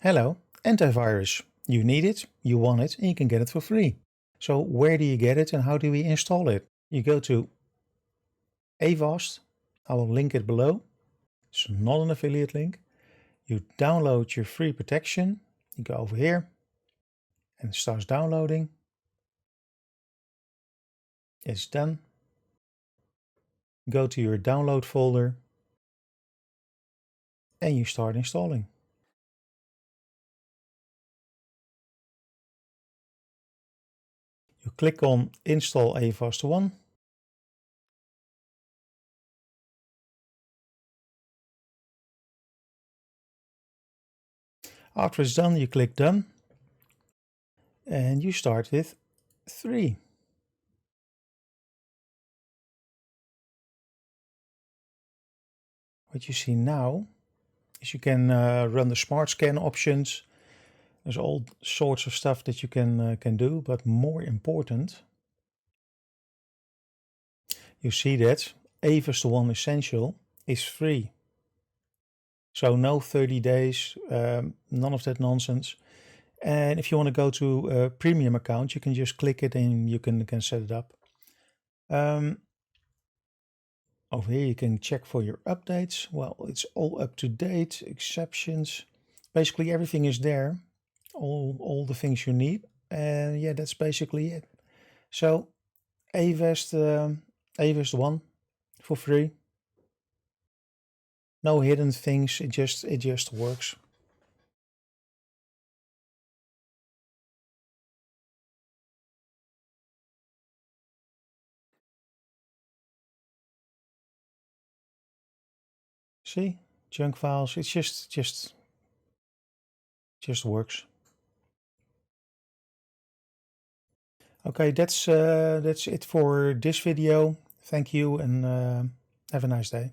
Hello, antivirus. You need it, you want it, and you can get it for free. So where do you get it and how do we install it? You go to Avast. I will link it below. It's not an affiliate link. You download your free protection. You go over here and it starts downloading. It's done. Go to your download folder and you start installing. You click on Install Avast One. After it's done, you click Done and you start with 3. What you see now is you can run the smart scan options. There's all sorts of stuff that you can do, but more important, you see that Avast One Essential is free. So no 30 days, none of that nonsense. And if you want to go to a premium account, you can just click it and you can set it up. Over here you can check for your updates. Well, it's all up to date, exceptions. Basically everything is there. All the things you need. And yeah, that's basically it. So Avast, Avast One for free. No hidden things, it just works. See? Junk files, it's just works. Okay, that's it for this video. Thank you and have a nice day.